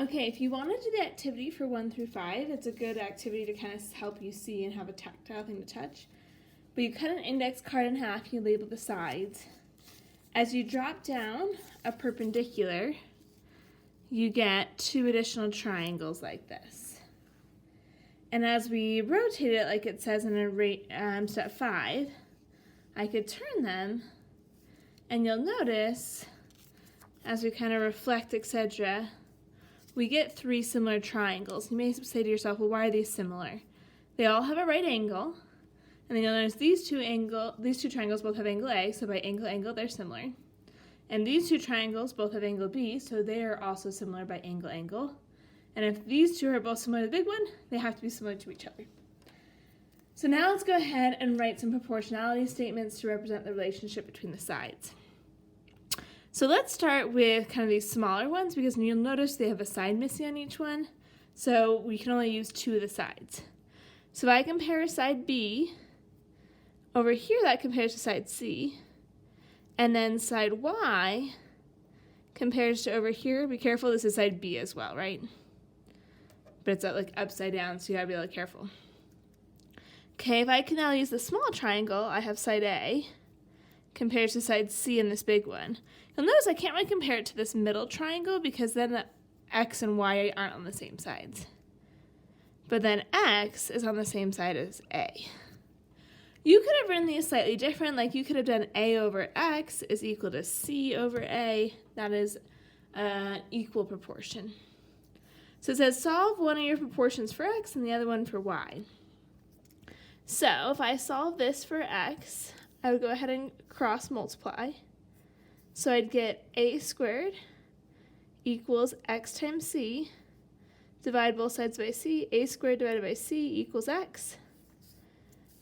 Okay, if you want to do the activity for 1 through 5, it's a good activity to kind of help you see and have a tactile thing to touch. But you cut an index card in half, you label the sides. As you drop down a perpendicular, you get 2 additional triangles like this. And as we rotate it, like it says in step 5, I could turn them, and you'll notice, as we kind of reflect, etc., we get 3 similar triangles. You may say to yourself, well, why are these similar? They all have a right angle, and then you'll notice these two triangles both have angle A, so by angle, they're similar. And these 2 triangles both have angle B, so they are also similar by angle. And if these 2 are both similar to the big one, they have to be similar to each other. So now let's go ahead and write some proportionality statements to represent the relationship between the sides. So let's start with kind of these smaller ones, because you'll notice they have a side missing on each one, so we can only use 2 of the sides. So if I compare side B, over here that compares to side C, and then side Y compares to over here. Be careful, this is side B as well, right? But it's like upside down, so you gotta be really careful. Okay, if I can now use the small triangle, I have side A compares to side C in this big one. You'll notice I can't really compare it to this middle triangle because then the X and Y aren't on the same sides. But then X is on the same side as A. You could have written these slightly different, like you could have done A over X is equal to C over A. That is equal proportion. So it says solve one of your proportions for X and the other one for Y. So if I solve this for X, I would go ahead and cross multiply. So I'd get A squared equals X times C. Divide both sides by C. A squared divided by C equals X.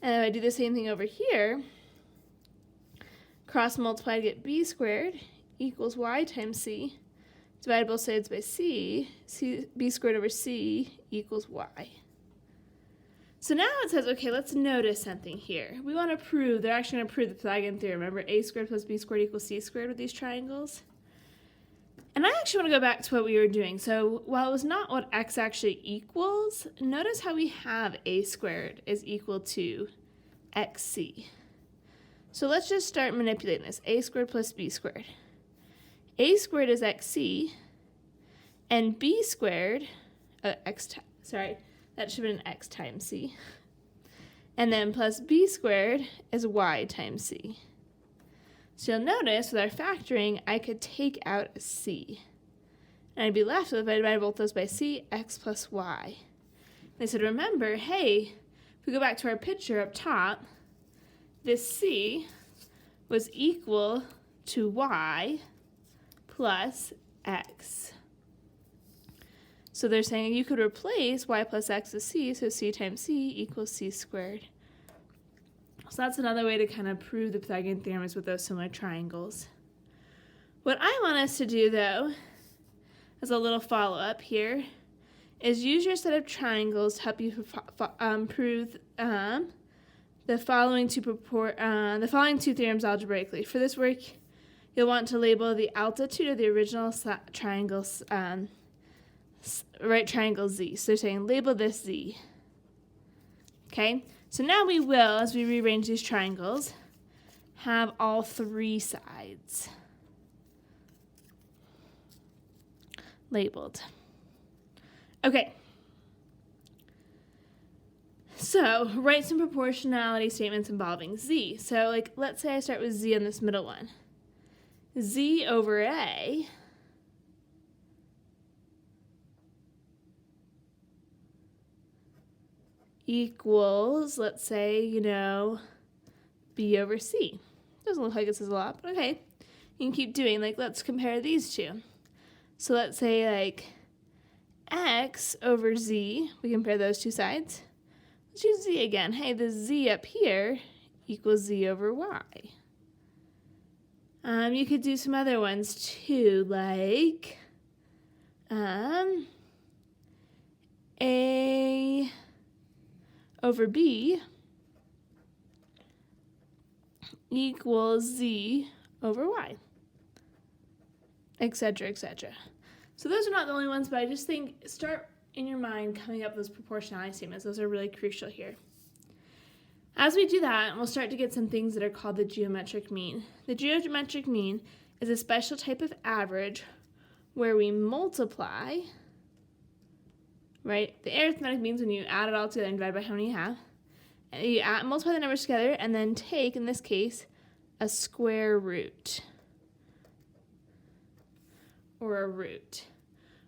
And if I do the same thing over here, cross multiply to get B squared equals Y times C. Divide both sides by C. B squared over C equals Y. So now it says, okay, let's notice something here. We want to prove, they're actually going to prove the Pythagorean theorem. Remember, A squared plus B squared equals C squared with these triangles? And I actually want to go back to what we were doing. So while it was not what X actually equals, notice how we have A squared is equal to XC. So let's just start manipulating this. A squared plus B squared. A squared is XC, and B squared, that should have been X times C. And then plus B squared is Y times C. So you'll notice with our factoring, I could take out a C. And I'd be left with, if I divide both those by C, X plus Y. And I said, remember, hey, if we go back to our picture up top, this C was equal to Y plus X. So they're saying you could replace Y plus X with C, so C times C equals C squared. So that's another way to kind of prove the Pythagorean theorem is with those similar triangles. What I want us to do, though, as a little follow-up here, is use your set of triangles to help you prove the following two theorems algebraically. For this work, you'll want to label the altitude of the original triangle's right triangle Z. So they're saying label this Z. Okay, so now we will, as we rearrange these triangles, have all 3 sides labeled. Okay, so write some proportionality statements involving Z. So like, let's say I start with Z on this middle one. Z over A equals, let's say, B over C. Doesn't look like this is a lot, but okay. You can keep doing, like, let's compare these two. So let's say, like, X over Z, we compare those 2 sides. Let's use Z again. Hey, the Z up here equals Z over Y. You could do some other ones too, like A over B equals Z over Y, etc., etc. So those are not the only ones, but I just think start in your mind coming up with those proportionality statements. Those are really crucial here. As we do that, we'll start to get some things that are called the geometric mean. The geometric mean is a special type of average where we multiply, right? The arithmetic means when you add it all together and divide by how many you have. And you multiply the numbers together and then take, in this case, a square root or a root.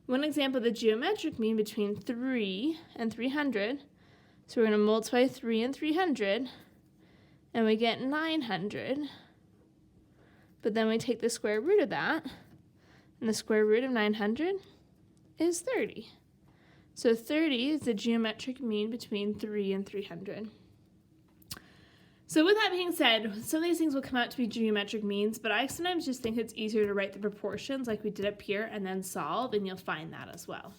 One example of the geometric mean between 3 and 300. So we're going to multiply 3 and 300, and we get 900. But then we take the square root of that, and the square root of 900 is 30. So 30 is the geometric mean between 3 and 300. So with that being said, some of these things will come out to be geometric means, but I sometimes just think it's easier to write the proportions like we did up here and then solve, and you'll find that as well.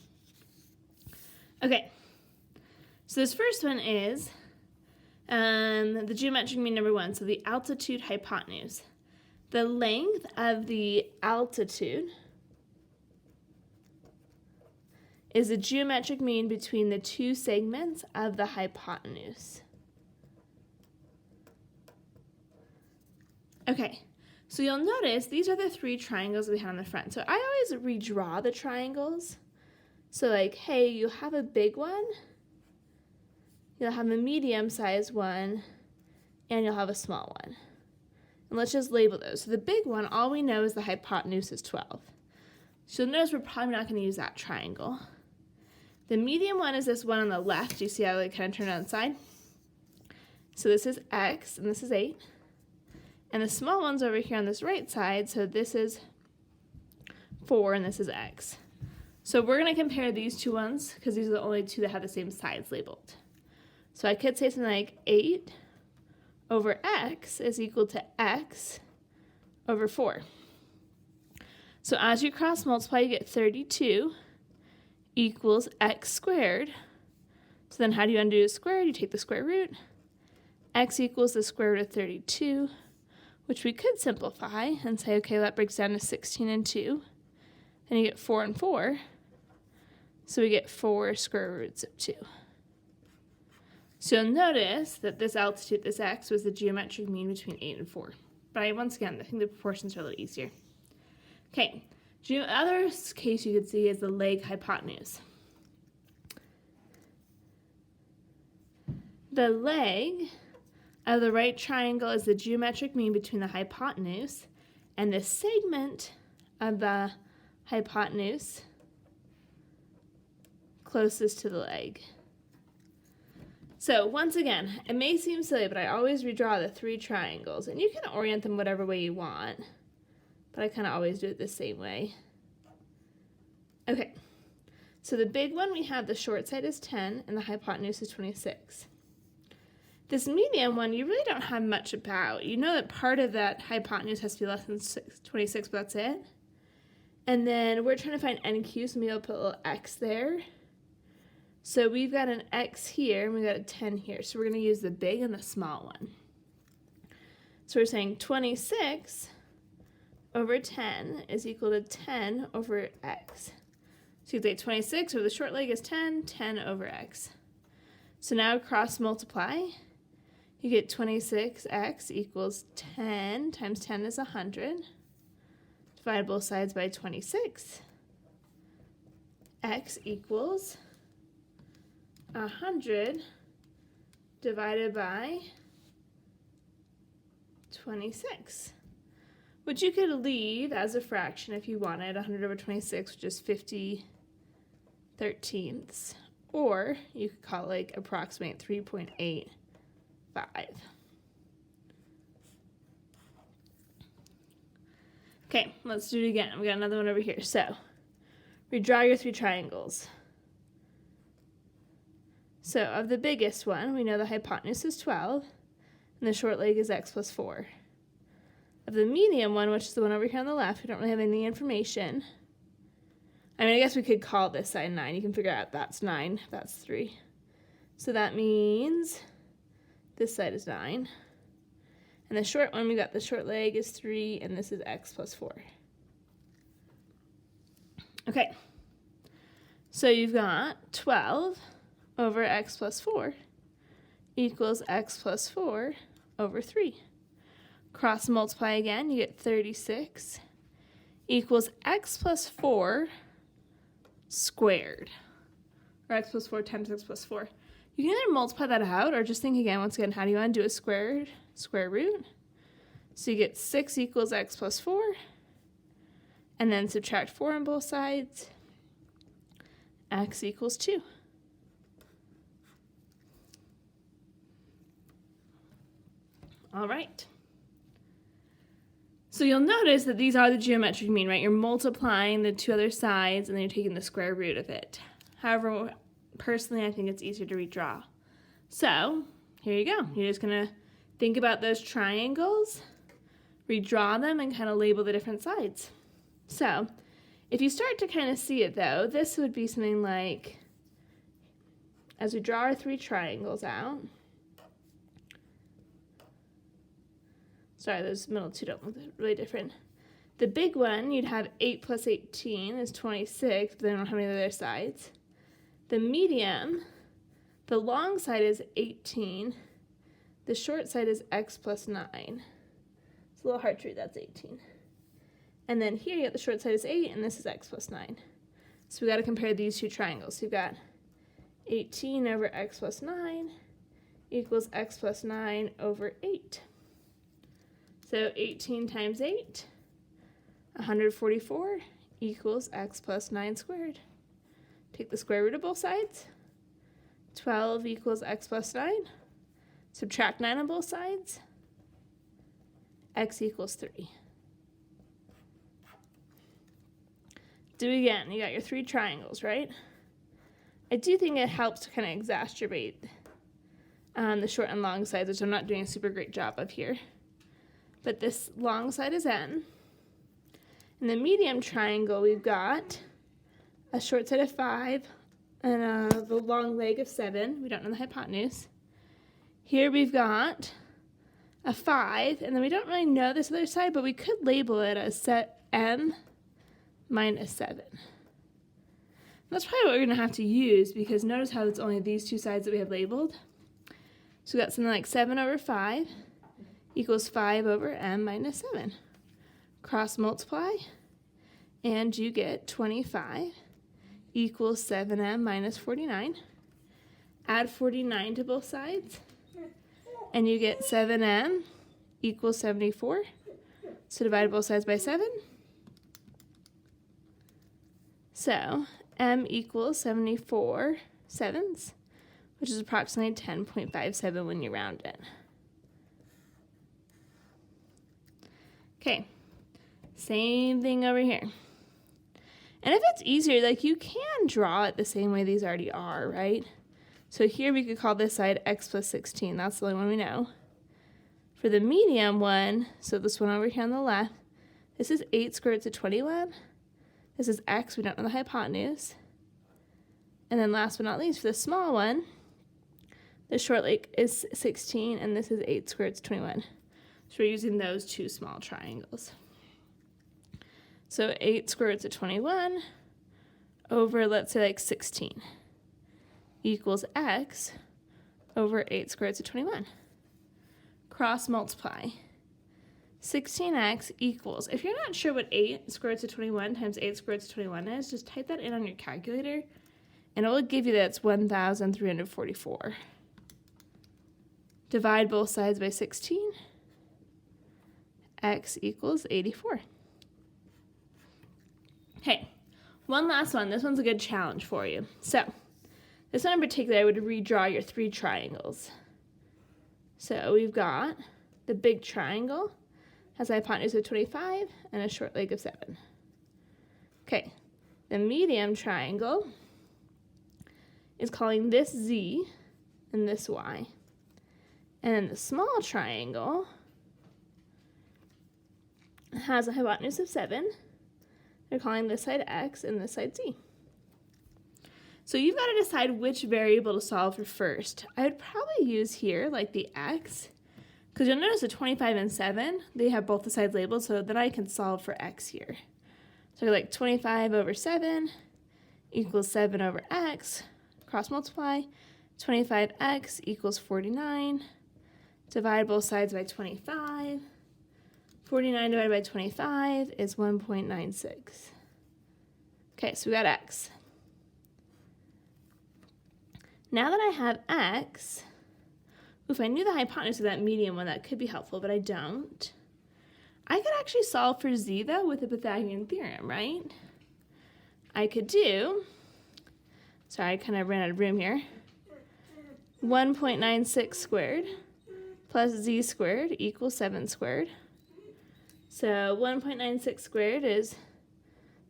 Okay. So this first one is the geometric mean number 1, so the altitude hypotenuse. The length of the altitude is the geometric mean between the two segments of the hypotenuse. Okay, so you'll notice these are the 3 triangles we had on the front. So I always redraw the triangles. So like, hey, you have a big one, you'll have a medium-sized one, and you'll have a small one. And let's just label those. So the big one, all we know is the hypotenuse is 12. So you'll notice we're probably not going to use that triangle. The medium one is this one on the left. Do you see how they kind of turn it on the side? So this is x, and this is 8. And the small one's over here on this right side, so this is 4, and this is x. So we're going to compare these two ones, because these are the only two that have the same sides labeled. So I could say something like 8 over x is equal to x over 4. So as you cross multiply, you get 32 equals x squared. So then how do you undo the squared? You take the square root. X equals the square root of 32, which we could simplify and say, okay, well, that breaks down to 16 and 2. Then you get 4 and 4. So we get 4 square roots of 2. So you'll notice that this altitude, this x, was the geometric mean between 8 and 4. But once again, I think the proportions are a little easier. Okay, the other case you could see is the leg hypotenuse. The leg of the right triangle is the geometric mean between the hypotenuse and the segment of the hypotenuse closest to the leg. So once again, it may seem silly, but I always redraw the 3 triangles, and you can orient them whatever way you want, but I kind of always do it the same way. Okay, so the big one, we have the short side is 10 and the hypotenuse is 26. This medium one, you really don't have much about. You know that part of that hypotenuse has to be less than 26, but that's it. And then we're trying to find NQ, so maybe I'll put a little x there. So we've got an x here, and we've got a 10 here. So we're going to use the big and the small one. So we're saying 26 over 10 is equal to 10 over x. So you can say 26 over the short leg is 10, 10 over x. So now cross multiply. You get 26x equals 10 times 10 is 100. Divide both sides by 26. X equals 100 divided by 26, which you could leave as a fraction if you wanted, 100 over 26, which is 50/13ths, or you could call it like approximate 3.85. Okay, let's do it again. We got another one over here. So, redraw your 3 triangles. So of the biggest one, we know the hypotenuse is 12, and the short leg is x plus 4. Of the medium one, which is the one over here on the left, we don't really have any information. I mean, I guess we could call this side 9. You can figure out that's 9, that's 3. So that means this side is 9. And the short one, we got the short leg is 3, and this is x plus 4. Okay, so you've got 12 over x plus 4 equals x plus 4 over 3. Cross multiply again, you get 36 equals x plus 4 squared, or x plus 4 times x plus 4. You can either multiply that out or just think again, once again, how do you want to do a square root? So you get 6 equals x plus 4, and then subtract 4 on both sides, x equals 2. All right. So you'll notice that these are the geometric mean, right? You're multiplying the two other sides and then you're taking the square root of it. However, personally, I think it's easier to redraw. So here you go. You're just going to think about those triangles, redraw them, and kind of label the different sides. So if you start to kind of see it, though, this would be something like, as we draw our 3 triangles out, sorry, those middle 2 don't look really different. The big one, you'd have 8 plus 18 is 26, but they don't have any other sides. The medium, the long side is 18. The short side is x plus 9. It's a little hard to read, that's 18. And then here you got the short side is 8, and this is x plus 9. So we got to compare these 2 triangles. So you've got 18 over x plus 9 equals x plus 9 over 8. So 18 times 8, 144, equals x plus 9 squared. Take the square root of both sides. 12 equals x plus 9. Subtract 9 on both sides. X equals 3. Do it again. You got your 3 triangles, right? I do think it helps to kind of exacerbate the short and long sides, which I'm not doing a super great job of here. But this long side is n. In the medium triangle, we've got a short side of 5 and the long leg of 7. We don't know the hypotenuse. Here we've got a 5, and then we don't really know this other side, but we could label it as set m minus 7. That's probably what we're going to have to use, because notice how it's only these 2 sides that we have labeled. So we got something like 7 over 5 equals 5 over m minus 7. Cross multiply, and you get 25 equals 7m minus 49. Add 49 to both sides, and you get 7m equals 74. So divide both sides by 7. So m equals 74 sevenths, which is approximately 10.57 when you round it. Okay, same thing over here. And if it's easier, like, you can draw it the same way these already are, right? So here we could call this side x plus 16. That's the only one we know. For the medium one, so this one over here on the left, this is 8 squared roots of 21. This is x, we don't know the hypotenuse. And then last but not least, for the small one, the short leg is 16, and this is 8 squared roots of 21. So we're using those 2 small triangles. So 8 square roots of 21 over, let's say, like 16 equals x over 8 square roots of 21. Cross multiply. 16x equals, if you're not sure what 8 square roots of 21 times 8 square roots of 21 is, just type that in on your calculator, and it will give you that it's 1,344. Divide both sides by 16. X equals 84. Okay, one last one. This one's a good challenge for you. So this one in particular, I would redraw your 3 triangles. So we've got the big triangle, has a hypotenuse of 25 and a short leg of 7. Okay, the medium triangle is calling this z and this y. And then the small triangle has a hypotenuse of 7. They're calling this side x and this side z. So you've got to decide which variable to solve for first. I would probably use here like the x, because you'll notice the 25 and 7, they have both the sides labeled, so then I can solve for x here. So like 25 over 7 equals 7 over x. Cross multiply. 25x equals 49. Divide both sides by 25. 49 divided by 25 is 1.96. Okay, so we got x. Now that I have x, if I knew the hypotenuse of that medium one, that could be helpful, but I don't. I could actually solve for z, though, with the Pythagorean theorem, right? I could do, sorry, I kind of ran out of room here, 1.96 squared plus z squared equals 7 squared. So 1.96 squared is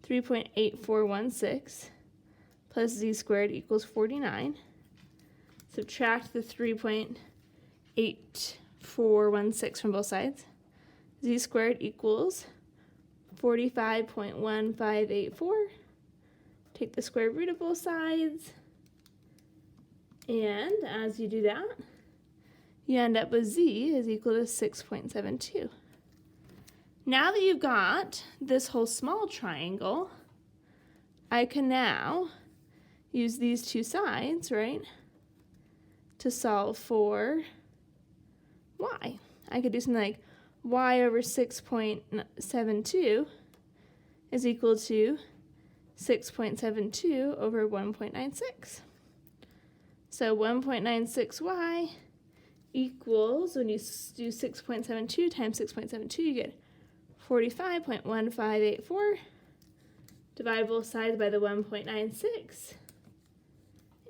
3.8416 plus z squared equals 49. Subtract the 3.8416 from both sides. Z squared equals 45.1584. Take the square root of both sides. And as you do that, you end up with z is equal to 6.72. Now that you've got this whole small triangle, I can now use these two sides, right, to solve for y. I could do something like y over 6.72 is equal to 6.72 over 1.96. So 1.96y equals, when you do 6.72 times 6.72, you get 45.1584. Divide both sides by the 1.96.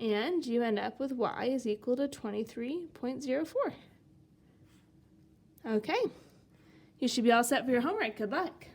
And you end up with y is equal to 23.04. Okay. You should be all set for your homework. Good luck.